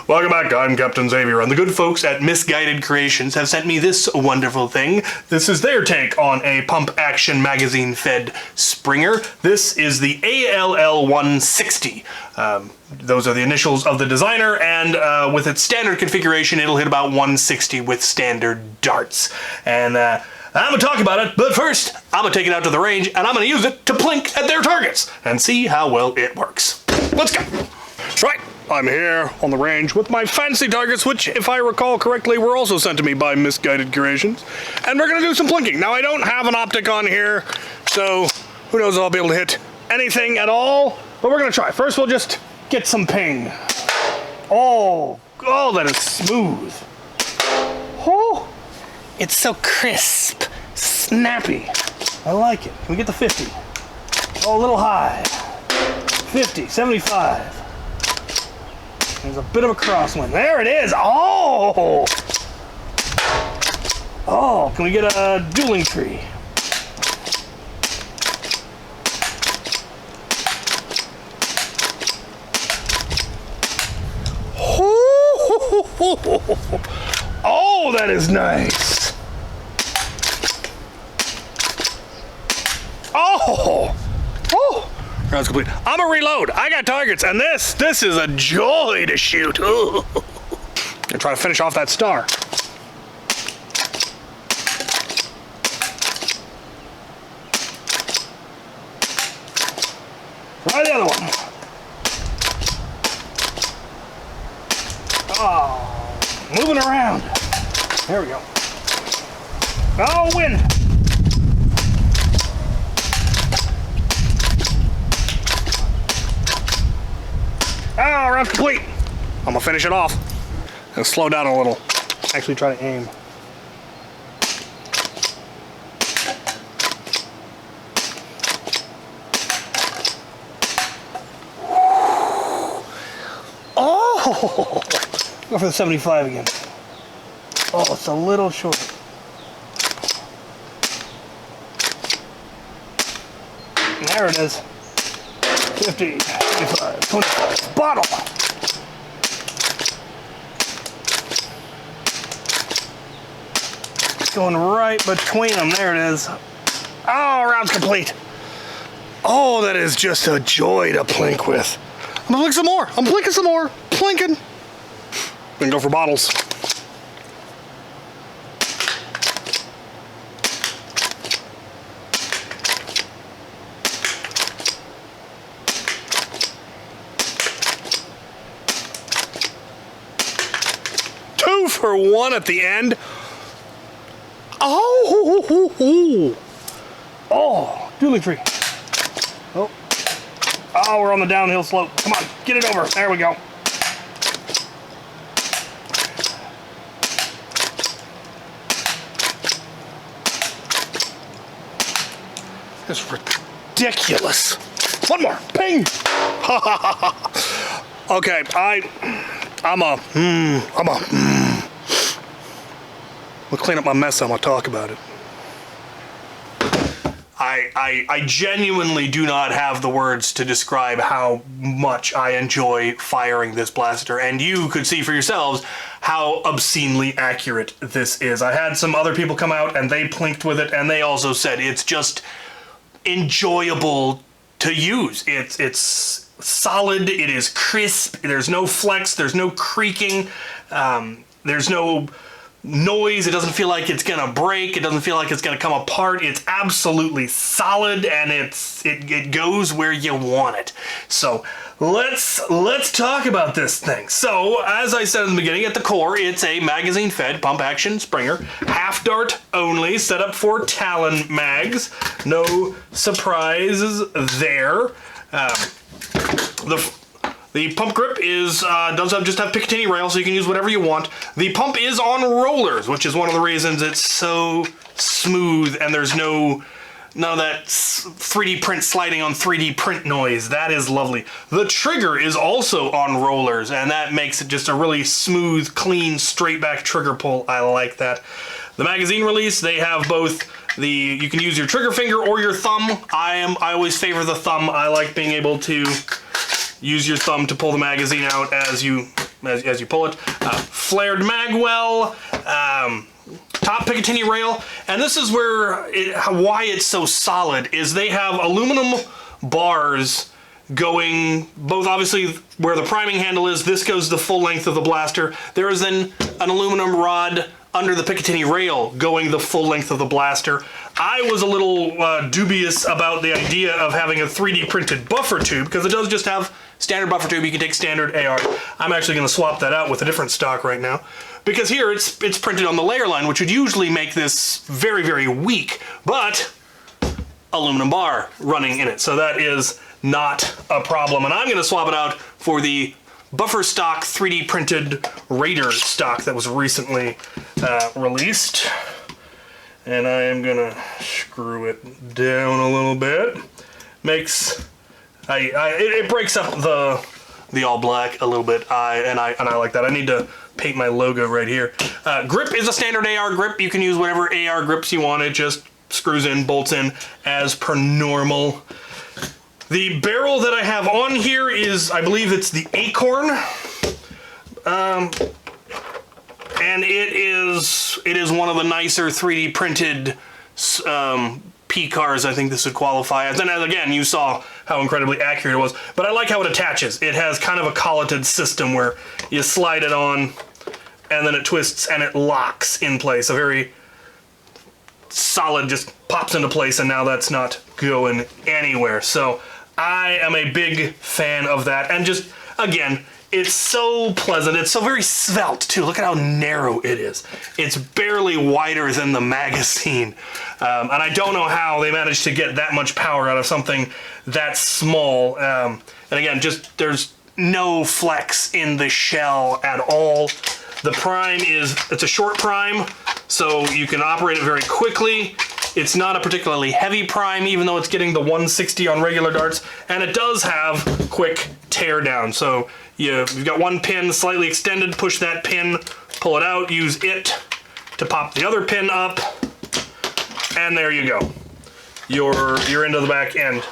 Welcome back, I'm Captain Xavier, and the good folks at Misguided Creations have sent me this wonderful thing. This is their take on a pump-action magazine-fed Springer. This is the A.L.L.160. Those are the initials of the designer, and with its standard configuration, it'll hit about 160 with standard darts. And I'm gonna talk about it, but first, I'm gonna take it out to the range, and I'm gonna use it to plink at their targets, and see how well it works. Let's go. Right. I'm here on the range with my fancy targets, which, if I recall correctly, were also sent to me by Misguided Creations. And we're going to do some plinking. Now, I don't have an optic on here, so who knows if I'll be able to hit anything at all. But we're going to try. First, we'll just get some ping. Oh, that is smooth. Oh, it's so crisp, snappy. I like it. Can we get the 50? Oh, a little high. 50, 75. There's a bit of a crosswind. There it is. Oh, can we get a dueling tree? Oh, that is nice. Round's complete. I'm gonna reload. I got targets, and this is a joy to shoot. Ooh. Gonna try to finish off that star. Try the other one. Oh, moving around. There we go. Oh, wind. Oh, round's complete. I'm gonna finish it off. And slow down a little. Actually try to aim. Oh! Go for the 75 again. Oh, it's a little short. There it is. 50, 25, 25. Bottle! It's going right between them. There it is. Oh, round's complete. Oh, that is just a joy to plink with. I'm gonna plink some more. I'm plinking some more. Plinking. Then go for bottles. For one at the end. Oh, dueling tree. Oh, we're on the downhill slope. Come on, get it over. There we go. It's ridiculous. One more. Ping. Okay, We'll clean up my mess, I'm gonna talk about it. I genuinely do not have the words to describe how much I enjoy firing this blaster, and you could see for yourselves how obscenely accurate this is. I had some other people come out and they plinked with it, and they also said it's just enjoyable to use. It's solid, it is crisp, there's no flex, there's no creaking, there's no noise, it doesn't feel like it's gonna break, it doesn't feel like it's gonna come apart. It's absolutely solid, and it goes where you want it. So let's talk about this thing. So as I said in the beginning, at the core it's a magazine fed pump action Springer, half dart only, set up for Talon mags. No surprises there. The pump grip does just have Picatinny rail, so you can use whatever you want. The pump is on rollers, which is one of the reasons it's so smooth, and there's none of that 3D print sliding on 3D print noise. That is lovely. The trigger is also on rollers, and that makes it just a really smooth, clean, straight back trigger pull. I like that. The magazine release, they have both you can use your trigger finger or your thumb. I always favor the thumb. I like being able to use your thumb to pull the magazine out as you as you pull it. Flared magwell, top Picatinny rail, and this is where why it's so solid is they have aluminum bars going both obviously where the priming handle is. This goes the full length of the blaster. There is then an aluminum rod under the Picatinny rail going the full length of the blaster. I was a little dubious about the idea of having a 3D printed buffer tube because it does just have standard buffer tube. You can take standard AR. I'm actually going to swap that out with a different stock right now because here it's printed on the layer line, which would usually make this very, very weak, but aluminum bar running in it. So that is not a problem. And I'm going to swap it out for the buffer stock 3D printed Raider stock that was recently released. And I am gonna screw it down a little bit. It breaks up the all black a little bit. And I like that. I need to paint my logo right here. Grip is a standard AR grip. You can use whatever AR grips you want. It just screws in, bolts in as per normal. The barrel that I have on here is, I believe it's the Acorn. And it is one of the nicer 3D printed P cars. I think this would qualify. And then again, you saw how incredibly accurate it was. But I like how it attaches. It has kind of a colleted system where you slide it on and then it twists and it locks in place. A very solid, just pops into place, and now that's not going anywhere. So I am a big fan of that. And just, again, it's so pleasant. It's so very svelte, too. Look at how narrow it is. It's barely wider than the magazine. And I don't know how they managed to get that much power out of something that small. And again, just there's no flex in the shell at all. The prime it's a short prime, so you can operate it very quickly. It's not a particularly heavy prime, even though it's getting the 160 on regular darts. And it does have quick tear down. So you've got one pin slightly extended, push that pin, pull it out, use it to pop the other pin up, and there you go. You're into the back end.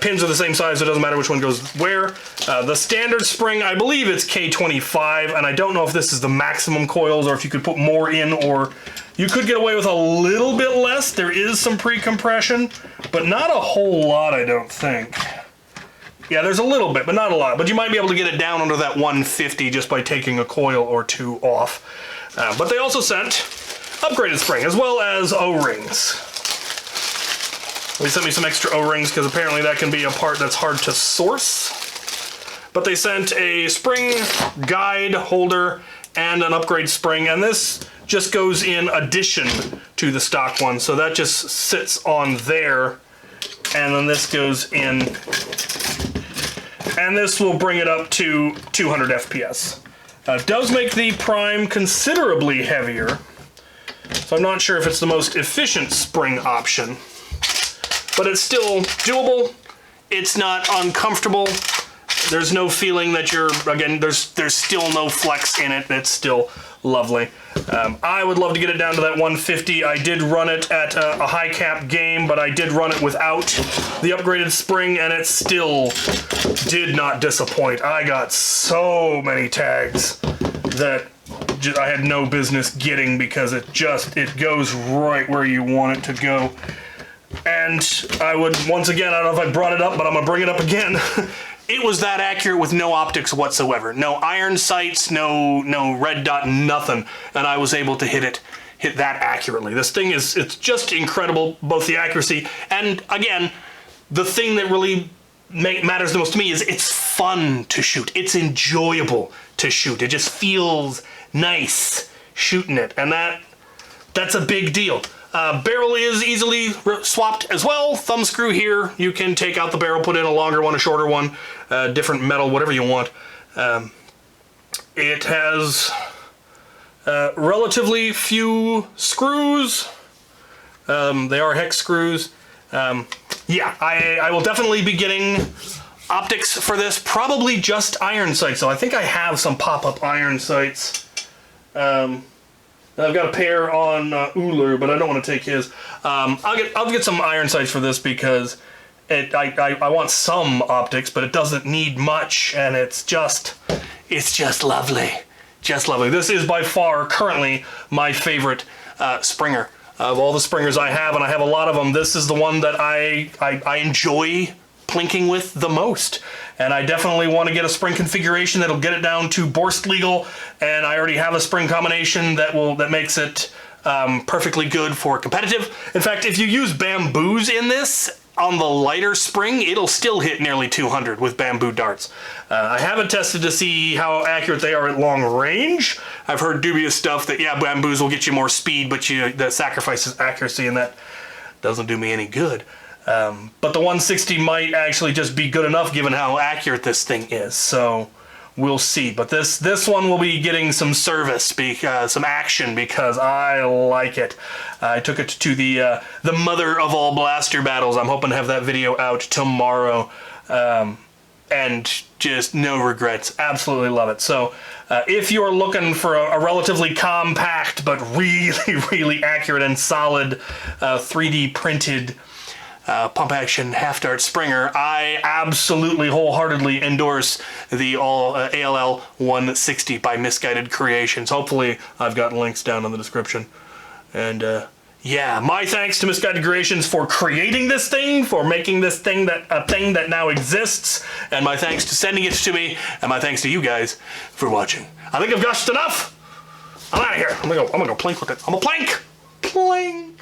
Pins are the same size, so it doesn't matter which one goes where. The standard spring, I believe it's K25, and I don't know if this is the maximum coils or if you could put more in, or you could get away with a little bit less. There is some pre-compression, but not a whole lot, I don't think. Yeah, there's a little bit, but not a lot. But you might be able to get it down under that 150 just by taking a coil or two off. But they also sent upgraded spring, as well as O-rings. They sent me some extra O-rings, because apparently that can be a part that's hard to source. But they sent a spring guide holder and an upgrade spring, and this just goes in addition to the stock one. So that just sits on there, and then this goes in, and this will bring it up to 200 FPS. It does make the prime considerably heavier, so I'm not sure if it's the most efficient spring option, but it's still doable. It's not uncomfortable. There's no feeling that you're, again, there's still no flex in it. It's still lovely. I would love to get it down to that 150. I did run it at a high cap game, but I did run it without the upgraded spring, and it still did not disappoint. I got so many tags that I had no business getting, because it goes right where you want it to go. And I would, once again, I don't know if I brought it up, but I'm gonna bring it up again. It was that accurate with no optics whatsoever. No iron sights, no red dot, nothing. And I was able to hit that accurately. This thing it's just incredible, both the accuracy and, again, the thing that really matters the most to me is it's fun to shoot. It's enjoyable to shoot. It just feels nice shooting it, and that's a big deal. Barrel is easily swapped as well. Thumb screw here. You can take out the barrel, put in a longer one, a shorter one, different metal, whatever you want. It has relatively few screws. They are hex screws. Yeah, I will definitely be getting optics for this. Probably just iron sights, so I think I have some pop-up iron sights. I've got a pair on Uller, but I don't want to take his. I'll get some iron sights for this, because I want some optics, but it doesn't need much, and it's it's just lovely. Just lovely. This is by far currently my favorite Springer. Of all the Springers I have, and I have a lot of them, this is the one that I enjoy plinking with the most. And I definitely want to get a spring configuration that'll get it down to Borst legal, and I already have a spring combination that makes it perfectly good for competitive. In fact, if you use bamboos in this, on the lighter spring, it'll still hit nearly 200 with bamboo darts. I haven't tested to see how accurate they are at long range. I've heard dubious stuff that, yeah, bamboos will get you more speed, but that sacrifices accuracy, and that doesn't do me any good. But the 160 might actually just be good enough given how accurate this thing is, so we'll see. But this one will be getting some service, some action, because I like it. I took it to the mother of all blaster battles. I'm hoping to have that video out tomorrow, and just no regrets. Absolutely love it. So if you're looking for a relatively compact but really, really accurate and solid 3D printed pump action half dart Springer, I absolutely wholeheartedly endorse the A.L.L.160 by Misguided Creations. Hopefully I've got links down in the description. And yeah, my thanks to Misguided Creations for creating this thing, for making this thing a thing that now exists, and my thanks to sending it to me, and my thanks to you guys for watching. I think I've gushed enough. I'm out of here. I'm gonna go plink with it. I'm gonna plank. Plank.